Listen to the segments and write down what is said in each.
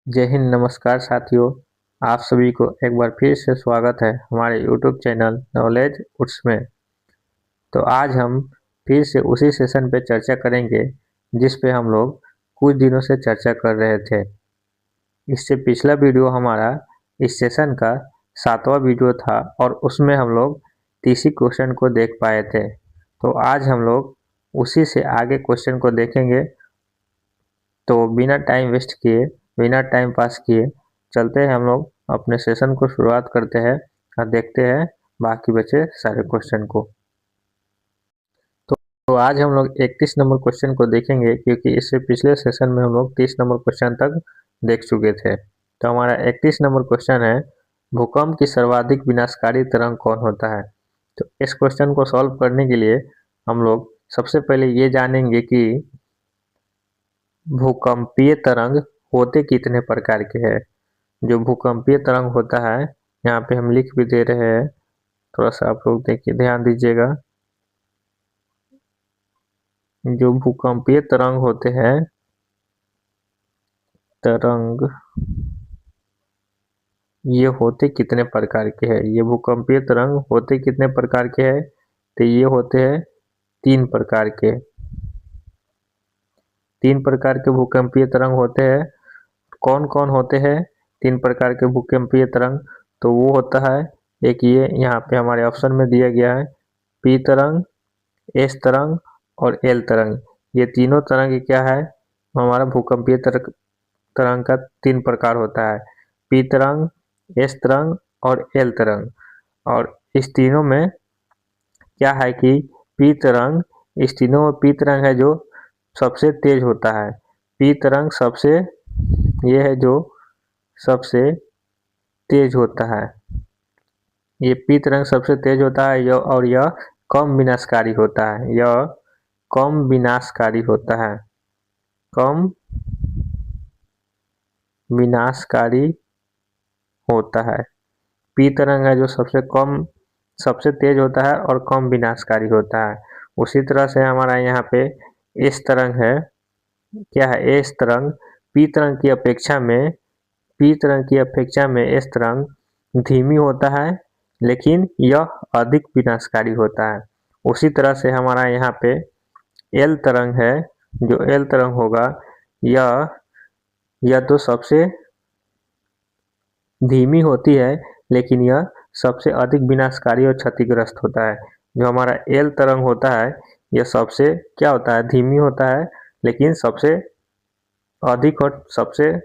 जय हिंद। नमस्कार साथियों, आप सभी को एक बार फिर से स्वागत है हमारे यूट्यूब चैनल नॉलेज उट्स में। तो आज हम फिर से उसी सेशन पे चर्चा करेंगे जिस पे हम लोग कुछ दिनों से चर्चा कर रहे थे। इससे पिछला वीडियो हमारा इस सेशन का 7वां वीडियो था और उसमें हम लोग 30 क्वेश्चन को देख पाए थे। तो आज हम लोग उसी से आगे क्वेश्चन को देखेंगे। तो बिना टाइम वेस्ट किए, बिना टाइम पास किए चलते हैं हम लोग अपने सेशन को शुरुआत करते हैं और देखते हैं बाकी बचे सारे क्वेश्चन को। तो आज हम लोग 31 नंबर क्वेश्चन को देखेंगे क्योंकि इससे पिछले सेशन में हम लोग 30 नंबर क्वेश्चन तक देख चुके थे। तो हमारा 31 नंबर क्वेश्चन है, भूकंप की सर्वाधिक विनाशकारी तरंग कौन होता है। तो इस क्वेश्चन को सॉल्व करने के लिए हम लोग सबसे पहले ये जानेंगे कि भूकंपीय तरंग होते कितने प्रकार के हैं। जो भूकंपीय तरंग होता है, यहाँ पे हम लिख भी दे रहे हैं, थोड़ा सा आप लोग देखिए, ध्यान दीजिएगा। जो भूकंपीय तरंग होते हैं, तरंग ये होते कितने प्रकार के हैं। ये भूकंपीय तरंग होते कितने प्रकार के हैं, तो ये होते हैं 3 प्रकार के। 3 प्रकार के भूकंपीय तरंग होते हैं। कौन कौन होते हैं 3 प्रकार के भूकंपीय तरंग, तो वो होता है एक, ये यहाँ पे हमारे ऑप्शन में दिया गया है, पी तरंग, एस तरंग और एल तरंग। ये तीनों तरंग क्या है, हमारा भूकंपीय तरंग का 3 प्रकार होता है, पी तरंग, एस तरंग और एल तरंग। और इस तीनों में क्या है कि पी तरंग, इस तीनों में पी तरंग है जो सबसे तेज होता है। पी तरंग सबसे, ये है जो सबसे तेज होता है। ये पी तरंग सबसे तेज होता है और यह कम विनाशकारी होता है। यह कम विनाशकारी होता है, कम विनाशकारी होता है। पी तरंग है जो सबसे कम, सबसे तेज होता है और कम विनाशकारी होता है। उसी तरह से हमारा यहाँ पे एस तरंग है, क्या है, एस तरंग पी तरंग की अपेक्षा में, पी तरंग की अपेक्षा में एस तरंग धीमी होता है, लेकिन यह अधिक विनाशकारी होता है। उसी तरह से हमारा यहाँ पे एल तरंग है, जो एल तरंग होगा, यह तो सबसे धीमी होती है, लेकिन यह सबसे अधिक विनाशकारी और क्षतिग्रस्त होता है। जो हमारा एल तरंग होता है, यह सबसे क्या होता है, धीमी होता है, लेकिन सबसे अधिक और सबसे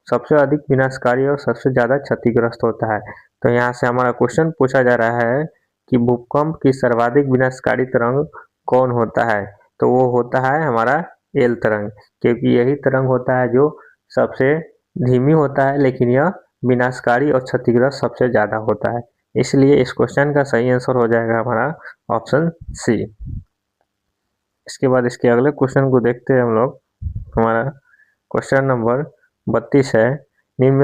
सबसे अधिक विनाशकारी और सबसे ज़्यादा क्षतिग्रस्त होता है। तो यहाँ से हमारा क्वेश्चन पूछा जा रहा है कि भूकंप की सर्वाधिक विनाशकारी तरंग कौन होता है, तो वो होता है हमारा एल तरंग, क्योंकि यही तरंग होता है जो सबसे धीमी होता है, लेकिन यह विनाशकारी और क्षतिग्रस्त सबसे ज़्यादा होता है। इसलिए इस क्वेश्चन का सही आंसर हो जाएगा हमारा ऑप्शन सी। इसके बाद इसके अगले क्वेश्चन को देखते हैं हम लोग। हमारा क्वेश्चन नंबर 32 है, निम्न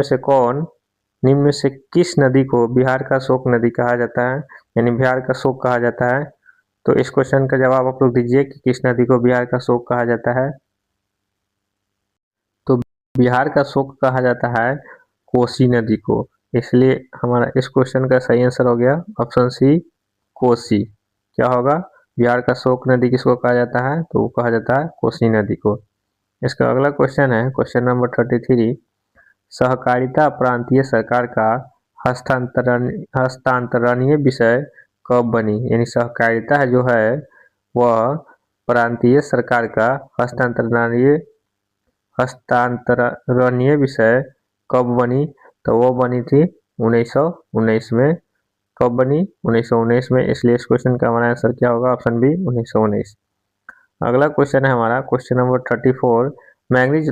में से किस नदी को बिहार का शोक नदी कहा जाता है, यानी बिहार का शोक कहा जाता है। तो इस क्वेश्चन का जवाब आप लोग दीजिए कि किस नदी को बिहार का शोक कहा जाता है। तो बिहार का शोक कहा जाता है कोसी नदी को। इसलिए हमारा इस क्वेश्चन का सही आंसर हो गया ऑप्शन सी, कोसी। क्या होगा, बिहार का शोक नदी किसको कहा जाता है, तो वो कहा जाता है कोसी नदी को। इसका अगला क्वेश्चन है क्वेश्चन नंबर 33, सहकारिता प्रांतीय सरकार का हस्तांतरणीय विषय कब बनी। यानी सहकारिता जो है वह प्रांतीय सरकार का हस्तांतरणीय विषय कब बनी, तो वो बनी थी 1919 में। कब बनी, 1919 में। इसलिए इस क्वेश्चन का हमारा आंसर क्या होगा, ऑप्शन बी, 1919। अगला क्वेश्चन है हमारा क्वेश्चन नंबर 34, मैंगनीज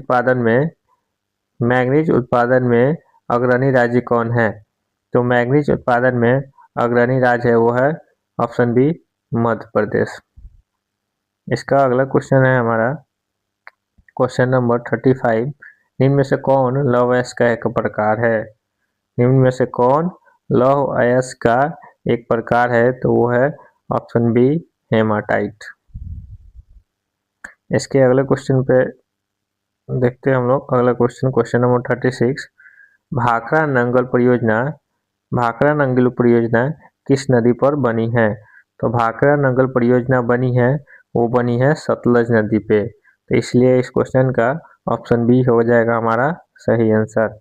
उत्पादन में अग्रणी राज्य कौन है। तो मैंगनीज उत्पादन में अग्रणी राज्य है वो है ऑप्शन बी, मध्य प्रदेश। इसका अगला क्वेश्चन है हमारा क्वेश्चन नंबर 35, निम्न में से कौन लौह अयस्क का एक प्रकार है। निम्न में से कौन लौह अयस्क का एक प्रकार है, तो वो है ऑप्शन बी, हेमाटाइट। इसके अगले क्वेश्चन पे देखते हैं हम लोग अगला क्वेश्चन नंबर 36। भाखड़ा नंगल परियोजना किस नदी पर बनी है? तो भाखड़ा नंगल परियोजना बनी है, वो बनी है सतलज नदी पे। तो इसलिए इस क्वेश्चन का ऑप्शन बी हो जाएगा हमारा सही आंसर।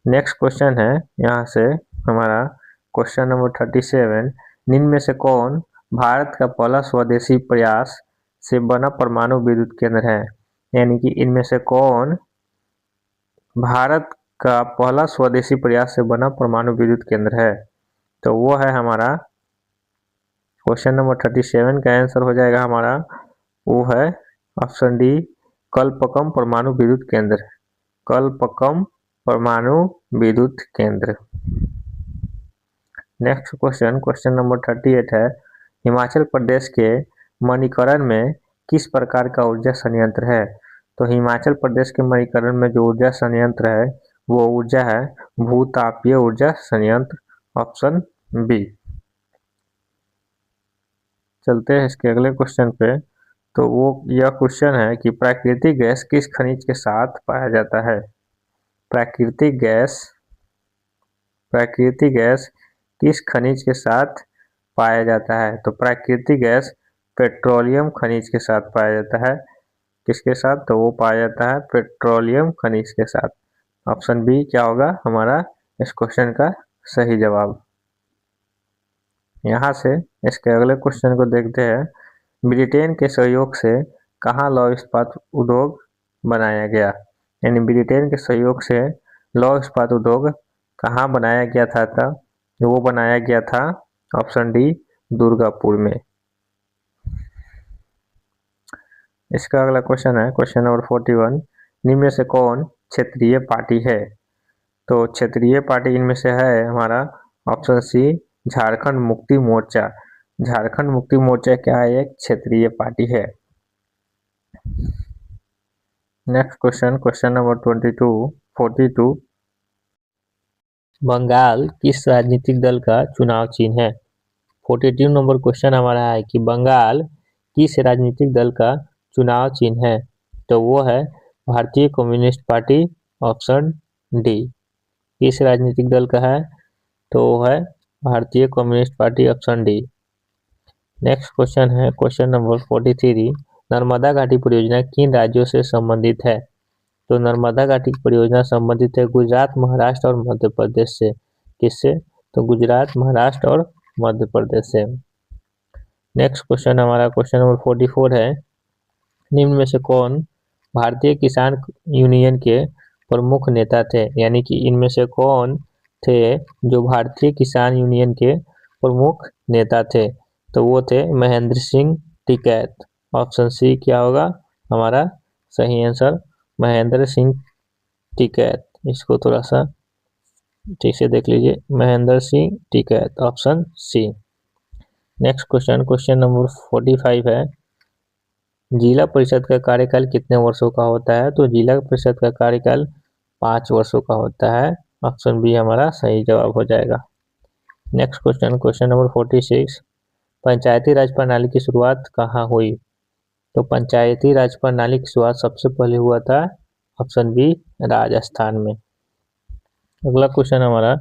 नेक्स्ट क्वेश्चन है यहाँ से हमारा क्वेश्चन नंबर 37। निम्न में से कौन भारत का पहला स्वदेशी प्रयास से बना परमाणु विद्युत केंद्र है? यानी कि इनमें से कौन भारत का पहला स्वदेशी प्रयास से बना परमाणु विद्युत केंद्र है? तो वो है हमारा क्वेश्चन नंबर 37 का आंसर हो जाएगा हमारा, वो है ऑप्शन डी, कलपक्कम परमाणु विद्युत केंद्र। कलपक्कम परमाणु विद्युत केंद्र। नेक्स्ट क्वेश्चन नंबर 38 है। हिमाचल प्रदेश के मणिकरण में किस प्रकार का ऊर्जा संयंत्र है? तो हिमाचल प्रदेश के मणिकरण में जो ऊर्जा संयंत्र है वो ऊर्जा है भूतापीय ऊर्जा संयंत्र, ऑप्शन बी। चलते हैं इसके अगले क्वेश्चन पे। तो वो यह क्वेश्चन है कि प्राकृतिक गैस किस खनिज के साथ पाया जाता है? प्राकृतिक गैस किस खनिज के साथ पाया जाता है? तो प्राकृतिक गैस पेट्रोलियम खनिज के साथ पाया जाता है। किसके साथ? तो वो पाया जाता है पेट्रोलियम खनिज के साथ। ऑप्शन बी क्या होगा हमारा इस क्वेश्चन का सही जवाब। यहाँ से इसके अगले क्वेश्चन को देखते हैं। ब्रिटेन के सहयोग से कहाँ लौह इस्पात उद्योग बनाया गया? यानी ब्रिटेन के सहयोग से लौह इस्पात उद्योग कहाँ बनाया गया था? वो बनाया गया था ऑप्शन डी, दुर्गापुर में। इसका अगला क्वेश्चन है क्वेश्चन नंबर 41। निम्न में से कौन क्षेत्रीय पार्टी है? तो क्षेत्रीय पार्टी इनमें से है हमारा ऑप्शन सी, झारखंड मुक्ति मोर्चा। झारखंड मुक्ति मोर्चा क्या है? एक क्षेत्रीय पार्टी है। Next question number 42। बंगाल किस राजनीतिक दल का चुनाव चिन्ह है? 42 नंबर क्वेश्चन हमारा है कि बंगाल किस राजनीतिक दल का चुनाव चिन्ह है? तो वो है भारतीय कम्युनिस्ट पार्टी, ऑप्शन डी। किस राजनीतिक दल का है? तो वो है भारतीय communist party, option D. Next question है क्वेश्चन नंबर 43। नर्मदा घाटी परियोजना किन राज्यों से संबंधित है? तो नर्मदा घाटी परियोजना संबंधित है गुजरात, महाराष्ट्र और मध्य प्रदेश से। किससे? तो गुजरात, महाराष्ट्र और मध्य प्रदेश से। नेक्स्ट क्वेश्चन हमारा क्वेश्चन नंबर 44 है। निम्न में से कौन भारतीय किसान यूनियन के प्रमुख नेता थे? यानी कि इनमें से कौन थे जो भारतीय किसान यूनियन के प्रमुख नेता थे? तो वो थे महेंद्र सिंह टिकैत। ऑप्शन सी क्या होगा हमारा सही आंसर, महेंद्र सिंह टिकैत। इसको थोड़ा सा ठीक से देख लीजिए, Mahendra Singh Tikait, option C. Next question number 45 है। जिला परिषद का कार्यकाल कितने वर्षों का होता है? तो जिला परिषद का कार्यकाल 5 वर्षों का होता है। ऑप्शन बी हमारा सही जवाब हो जाएगा। Next question number 46। पंचायती राज प्रणाली की शुरुआत कहाँ हुई? तो पंचायती राज प्रणाली की शुरुआत सबसे पहले हुआ था ऑप्शन बी, राजस्थान में। अगला क्वेश्चन हमारा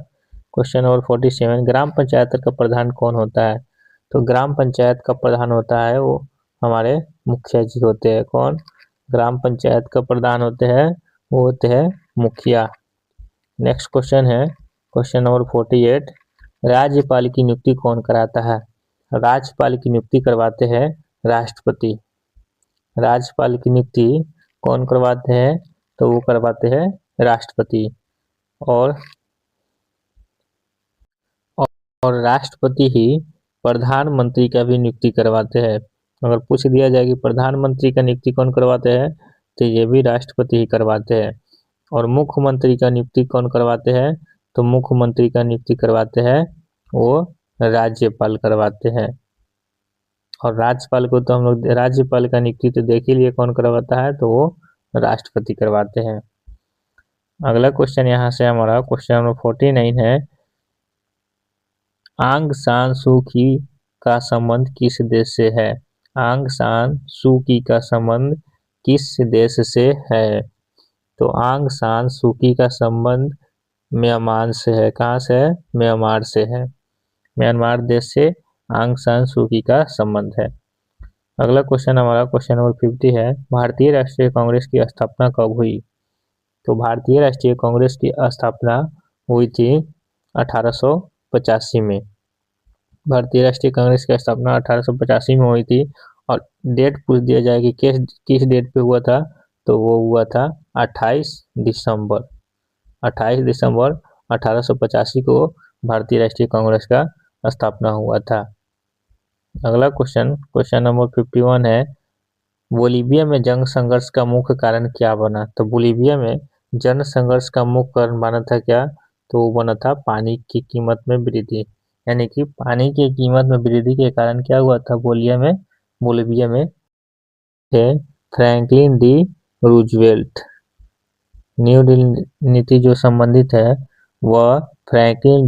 क्वेश्चन नंबर 47। ग्राम पंचायत का प्रधान कौन होता है? तो ग्राम पंचायत का प्रधान होता है वो हमारे मुखिया जी होते हैं। कौन ग्राम पंचायत का प्रधान होते हैं? वो होते हैं मुखिया। नेक्स्ट क्वेश्चन है क्वेश्चन नंबर 48। राज्यपाल की नियुक्ति कौन कराता है? राज्यपाल की नियुक्ति करवाते हैं राष्ट्रपति। राज्यपाल की नियुक्ति कौन करवाते हैं? तो वो करवाते हैं राष्ट्रपति। और राष्ट्रपति ही प्रधानमंत्री का भी नियुक्ति करवाते हैं। अगर पूछ दिया जाए कि प्रधानमंत्री का नियुक्ति कौन करवाते हैं, तो ये भी राष्ट्रपति ही करवाते हैं। और मुख्यमंत्री का नियुक्ति कौन करवाते हैं? तो मुख्यमंत्री का नियुक्ति करवाते हैं वो राज्यपाल करवाते हैं। और राज्यपाल को तो हम लोग राज्यपाल का नियुक्ति तो देख ही लिए कौन करवाता है, तो वो राष्ट्रपति करवाते हैं। अगला क्वेश्चन यहाँ से हमारा क्वेश्चन नंबर 49 है। आंग सान सू की का संबंध किस देश से है? आंग सान सू की का संबंध किस देश से है? तो आंग सान सूकी का संबंध म्यांमार से है। कहाँ से है? म्यांमार से है। म्यांमार देश से आंग सान सूकी का संबंध है। अगला क्वेश्चन हमारा क्वेश्चन नंबर 50 है, भारतीय राष्ट्रीय कांग्रेस की स्थापना कब हुई? तो भारतीय राष्ट्रीय कांग्रेस की स्थापना हुई थी 1885 में। भारतीय राष्ट्रीय कांग्रेस की स्थापना 1885 में हुई थी। और डेट पूछ दिया जाए कि किस डेट पे हुआ था, तो वो हुआ था 28 दिसंबर 28 दिसंबर 1885 को भारतीय राष्ट्रीय कांग्रेस का स्थापना हुआ था। अगला क्वेश्चन नंबर 51 है, बोलीविया में जंग संघर्ष का मुख्य कारण क्या बना? तो बोलीविया में जन संघर्ष का मुख्य कारण बना था क्या? तो वो बना था पानी की कीमत में वृद्धि। यानी कि पानी की कीमत में वृद्धि के कारण क्या हुआ था बोलीविया में थे Franklin D Roosevelt. New deal नीति जो संबंधित है वह फ्रैंकलिन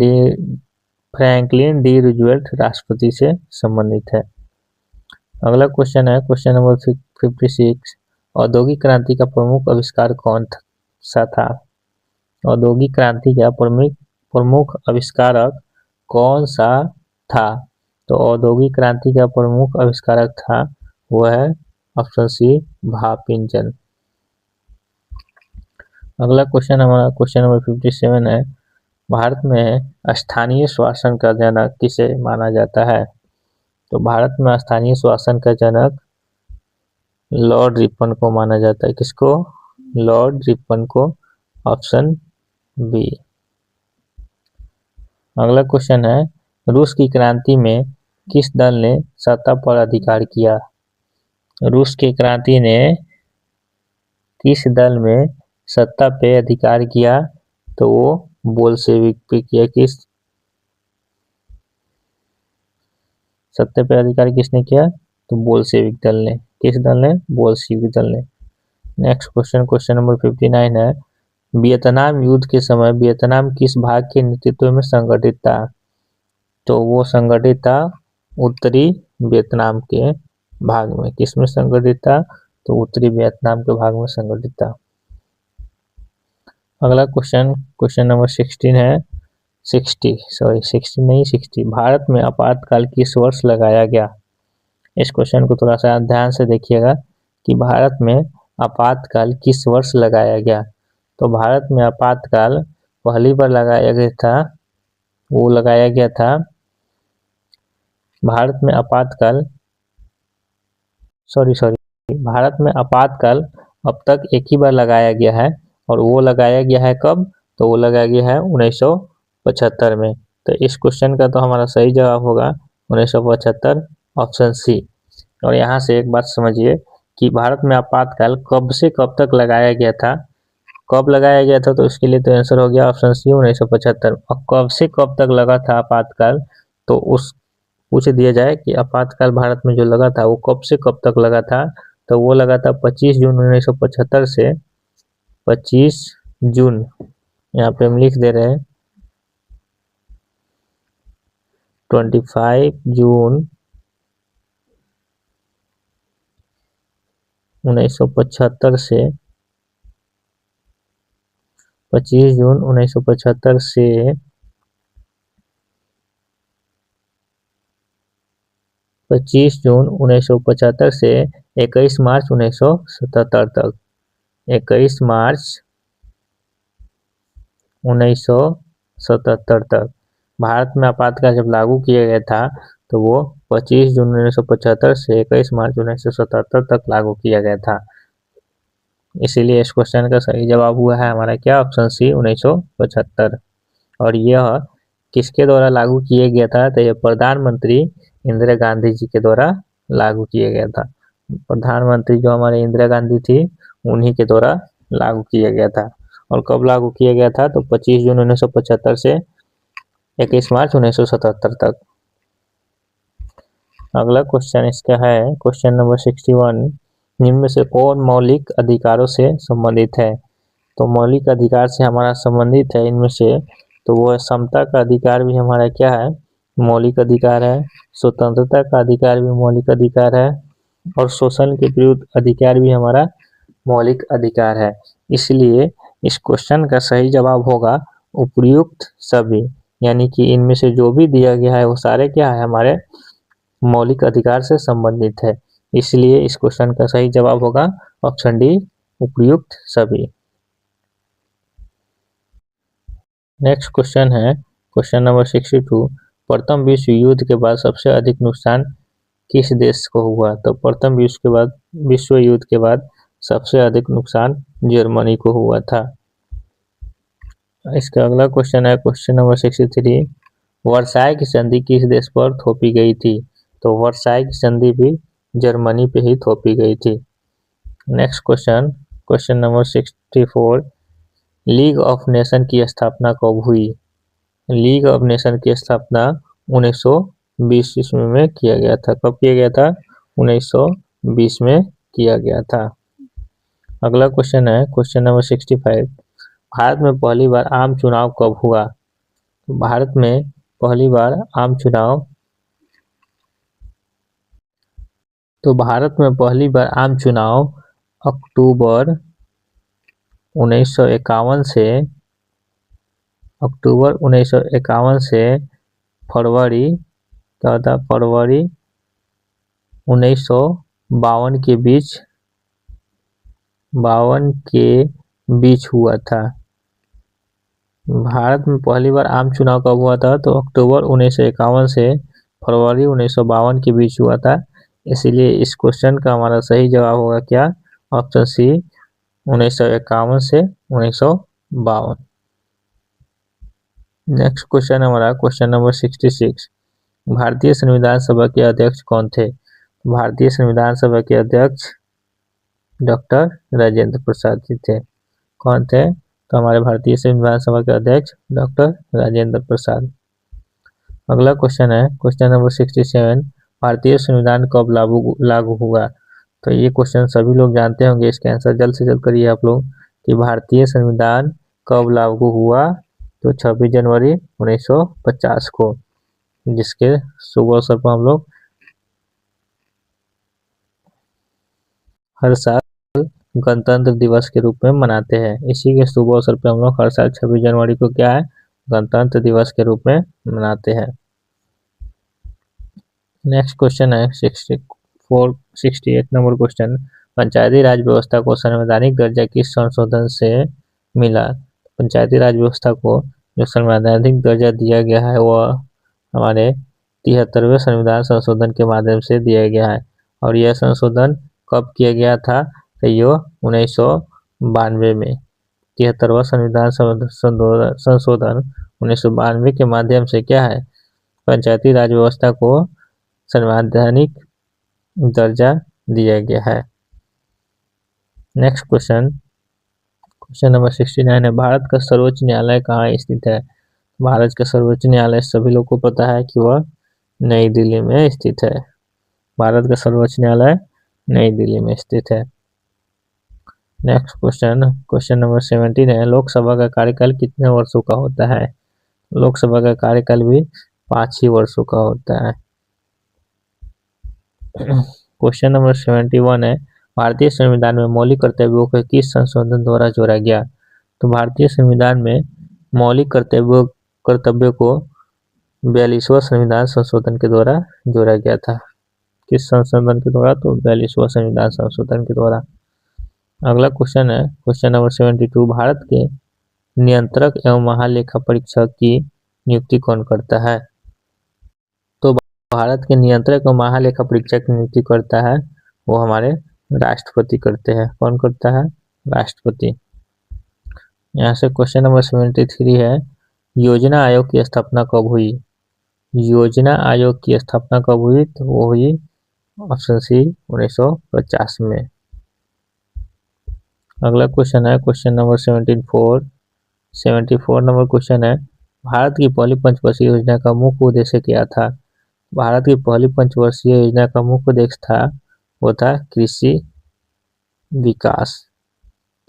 डी रूजवेल्ट राष्ट्रपति से संबंधित है। अगला क्वेश्चन है क्वेश्चन नंबर 56, औद्योगिक क्रांति का प्रमुख आविष्कार कौन सा था? औद्योगिक क्रांति का प्रमुख आविष्कारक कौन सा था? तो औद्योगिक क्रांति का प्रमुख आविष्कारक था वह है ऑप्शन सी भाप इंजन। अगला क्वेश्चन हमारा क्वेश्चन नंबर 57 है, भारत में स्थानीय शासन का जनक किसे माना जाता है? तो भारत में स्थानीय शासन का जनक लॉर्ड रिपन को माना जाता है। किसको? लॉर्ड रिपन को, ऑप्शन बी। अगला क्वेश्चन है, रूस की क्रांति में किस दल ने सत्ता पर अधिकार किया? रूस की क्रांति ने किस दल में सत्ता पे अधिकार किया? तो वो बोल्शेविक पे किया। किस सत्ता पे अधिकार किसने किया? तो बोल्शेविक दल ने। किस दल ने? बोल्शेविक दल ने। नेक्स्ट क्वेश्चन नंबर 59 है, वियतनाम युद्ध के समय वियतनाम किस भाग के नेतृत्व में संगठित था? तो वो संगठित था उत्तरी वियतनाम के भाग में। किस में संगठित था? तो उत्तरी वियतनाम के भाग में संगठित था। अगला क्वेश्चन नंबर 16 है, 60 भारत में आपातकाल किस वर्ष लगाया गया? इस क्वेश्चन को थोड़ा सा ध्यान से देखिएगा कि भारत में आपातकाल किस वर्ष लगाया गया। तो भारत में आपातकाल पहली बार लगाया गया था, वो लगाया गया था भारत में आपातकाल भारत में आपातकाल अब तक एक ही बार लगाया गया है। और वो लगाया गया है कब? तो वो लगाया गया है 1975 में। तो इस क्वेश्चन का तो हमारा सही जवाब होगा 1975, ऑप्शन सी। और यहाँ से एक बात समझिए कि भारत में आपातकाल कब से कब तक लगाया गया था। कब लगाया गया था? तो इसके लिए तो आंसर हो गया ऑप्शन सी 1975। और कब से कब तक लगा था आपातकाल, तो उस पूछ दिया जाए कि आपातकाल भारत में जो लगा था वो कब से कब तक लगा था, तो वो लगा था 25 जून 1975 से 25 जून, यहाँ पे हम लिख दे रहे हैं 25 जून 1975 से 25 जून 1975 से 25 जून 1975 से 21 मार्च 1977 तक। 21 मार्च 1977 तक भारत में आपातकाल जब लागू किया गया था तो वो 25 जून 1975 से 21 मार्च 1977 तक लागू किया गया था। इसीलिए इस क्वेश्चन का सही जवाब हुआ है हमारा क्या? Option C 1975। और यह किसके द्वारा लागू किया गया था? तो यह प्रधानमंत्री इंदिरा गांधी जी के द्वारा लागू किया गया था। प्रधानमंत्री जो हमारे इंदिरा गांधी थी उन्हीं के द्वारा लागू किया गया था। और कब लागू किया गया था? तो 25 जून 1975 से 21 मार्च 1977 तक। अगला क्वेश्चन इसका है क्वेश्चन नंबर 61, निम्न में से कौन मौलिक अधिकारों से संबंधित है? तो मौलिक अधिकार से हमारा संबंधित है इनमें से, तो वो समता का अधिकार भी हमारा क्या है? मौलिक अधिकार है। स्वतंत्रता का अधिकार भी मौलिक अधिकार है। और शोषण के विरुद्ध अधिकार भी हमारा मौलिक अधिकार है। इसलिए इस क्वेश्चन का सही जवाब होगा उपयुक्त सभी, यानी कि इनमें से जो भी दिया गया है वो सारे क्या है, हमारे मौलिक अधिकार से संबंधित है। इसलिए इस क्वेश्चन का सही जवाब होगा ऑप्शन डी, उपयुक्त सभी। नेक्स्ट क्वेश्चन है क्वेश्चन नंबर 62। प्रथम विश्व युद्ध के बाद सबसे अधिक नुकसान किस देश को हुआ? तो प्रथम विश्व युद्ध के बाद सबसे अधिक नुकसान जर्मनी को हुआ था। इसका अगला क्वेश्चन है क्वेश्चन नंबर 63। वर्साई की संधि किस देश पर थोपी गई थी? तो वर्साई की संधि भी जर्मनी पे ही थोपी गई थी। Next question number 64। League of nation की स्थापना कब हुई? लीग ऑफ नेशन की स्थापना 1920 ईस्वी में किया गया था। कब किया गया था? 1920 में किया गया था। अगला क्वेश्चन है क्वेश्चन नंबर 65। भारत में पहली बार आम चुनाव कब हुआ? भारत में पहली बार आम चुनाव अक्टूबर 1951 से फरवरी 1952 के बीच हुआ था। भारत में पहली बार आम चुनाव कब हुआ था? तो अक्टूबर 1951 से फरवरी 1952 के बीच हुआ था। इसीलिए इस क्वेश्चन का हमारा सही जवाब होगा क्या? ऑप्शन सी, 1951 से 1952। नेक्स्ट क्वेश्चन हमारा क्वेश्चन नंबर 66। भारतीय संविधान सभा के अध्यक्ष कौन थे? भारतीय संविधान सभा के अध्यक्ष डॉक्टर राजेंद्र प्रसाद जी थे। कौन थे? तो हमारे भारतीय संविधान सभा के अध्यक्ष डॉक्टर राजेंद्र प्रसाद। अगला क्वेश्चन है क्वेश्चन नंबर 67। भारतीय संविधान कब लागू हुआ? तो ये क्वेश्चन सभी लोग जानते होंगे, इसका आंसर जल्द से जल्द करिए आप लोग कि भारतीय संविधान कब लागू हुआ? तो 26 जनवरी 1950 को, जिसके शुभ अवसर पर हम लोग हर साल गणतंत्र दिवस के रूप में मनाते हैं। इसी के शुभ अवसर पर हम लोग हर साल 26 जनवरी को क्या है, गणतंत्र दिवस के रूप में मनाते हैं। नेक्स्ट क्वेश्चन है 68 नंबर क्वेश्चन। पंचायती राज व्यवस्था को संवैधानिक दर्जा किस संशोधन से मिला? पंचायती राज व्यवस्था को जो संवैधानिक दर्जा दिया गया है वह हमारे 73वें संविधान संशोधन के माध्यम से दिया गया है। और यह संशोधन कब किया गया था? तो ये 1992 में 73वां संविधान संशोधन 1992 के माध्यम से क्या है, पंचायती राज व्यवस्था को संवैधानिक दर्जा दिया गया है। नेक्स्ट क्वेश्चन नंबर 69 है। भारत का सर्वोच्च न्यायालय कहाँ स्थित है? भारत का सर्वोच्च न्यायालय सभी लोग को पता है कि वह नई दिल्ली में स्थित है। भारत का सर्वोच्च न्यायालय नई दिल्ली में स्थित है। नेक्स्ट क्वेश्चन नंबर 17 है। लोकसभा का कार्यकाल कितने वर्षों का होता है? लोकसभा का कार्यकाल भी 5 ही वर्षों का होता है। क्वेश्चन नंबर 71 है। भारतीय संविधान में मौलिक कर्तव्यों को किस संशोधन द्वारा जोड़ा गया? तो भारतीय संविधान में मौलिक कर्तव्यों को 42वां संविधान संशोधन के द्वारा जोड़ा गया था। किस संशोधन के द्वारा? तो 42वां संविधान संशोधन के द्वारा। अगला क्वेश्चन है क्वेश्चन नंबर 72। भारत के नियंत्रक एवं महालेखा परीक्षक की नियुक्ति कौन करता है? तो भारत के नियंत्रक एवं महालेखा परीक्षक की नियुक्ति करता है वो हमारे राष्ट्रपति करते हैं। कौन करता है? राष्ट्रपति। यहाँ से क्वेश्चन नंबर 73 है। योजना आयोग की स्थापना कब हुई? योजना आयोग की स्थापना कब हुई? तो वो हुई ऑप्शन सी 1950 में। अगला क्वेश्चन है क्वेश्चन नंबर 74 नंबर क्वेश्चन है। भारत की पहली पंचवर्षीय योजना का मुख्य उद्देश्य क्या था? भारत की पहली पंचवर्षीय योजना का मुख्य उद्देश्य था वो था कृषि विकास।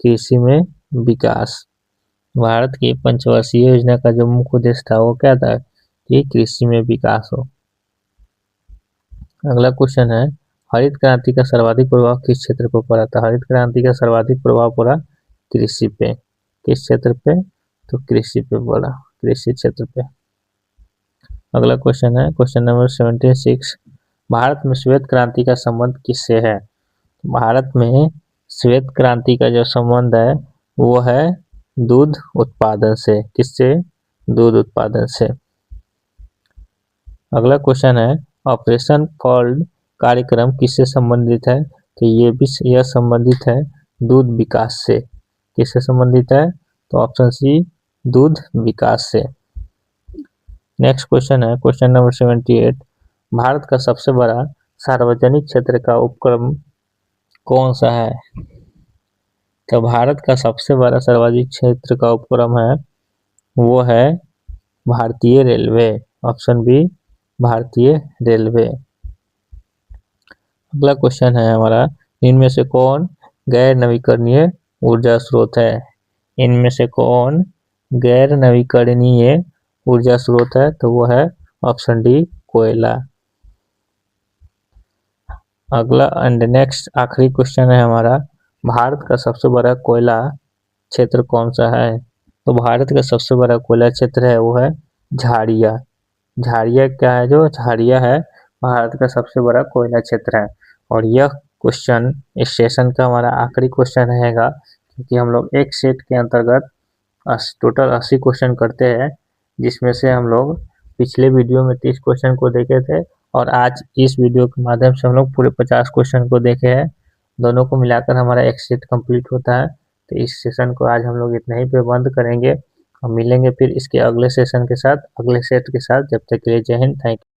कृषि में विकास। भारत की पंचवर्षीय योजना का जो मुख्य उद्देश्य था वो क्या था कि कृषि में विकास हो। अगला क्वेश्चन है हरित क्रांति का सर्वाधिक प्रभाव किस क्षेत्र पर पड़ा था? हरित क्रांति का सर्वाधिक प्रभाव पड़ा कृषि पे। किस क्षेत्र पे? तो कृषि पे पड़ा, कृषि क्षेत्र पे। अगला क्वेश्चन है क्वेश्चन नंबर 76। भारत में श्वेत क्रांति का संबंध किससे है? भारत में श्वेत क्रांति का जो संबंध है वो है दूध उत्पादन से। किससे? दूध उत्पादन से। अगला क्वेश्चन है ऑपरेशन फ्लड कार्यक्रम किससे संबंधित है? तो यह संबंधित है दूध विकास से। किससे संबंधित है? तो ऑप्शन सी दूध विकास से। नेक्स्ट क्वेश्चन है क्वेश्चन नंबर 78। भारत का सबसे बड़ा सार्वजनिक क्षेत्र का उपक्रम कौन सा है? तो भारत का सबसे बड़ा सार्वजनिक क्षेत्र का उपक्रम है वो है भारतीय रेलवे। ऑप्शन बी भारतीय रेलवे। अगला क्वेश्चन है हमारा, इनमें से कौन गैर नवीकरणीय ऊर्जा स्रोत है? इनमें से कौन गैर नवीकरणीय ऊर्जा स्रोत है? तो वो है ऑप्शन डी कोयला। अगला एंड नेक्स्ट आखिरी क्वेश्चन है हमारा, भारत का सबसे बड़ा कोयला क्षेत्र कौन सा है? तो भारत का सबसे बड़ा कोयला क्षेत्र है वो है झाड़िया। झाड़िया क्या है? जो झाड़िया है भारत का सबसे बड़ा कोयला क्षेत्र है। और यह क्वेश्चन इस सेशन का हमारा आखिरी क्वेश्चन रहेगा, क्योंकि हम लोग एक सेट के अंतर्गत टोटल 80 क्वेश्चन करते हैं, जिसमें से हम लोग पिछले वीडियो में 30 क्वेश्चन को देखे थे और आज इस वीडियो के माध्यम से हम लोग पूरे 50 क्वेश्चन को देखे हैं। दोनों को मिलाकर हमारा एक सेट कंप्लीट होता है। तो इस सेशन को आज हम लोग इतना ही पे बंद करेंगे। हम मिलेंगे फिर इसके अगले सेशन के साथ, अगले सेट के साथ। जब तक के लिए जय हिंद, थैंक यू।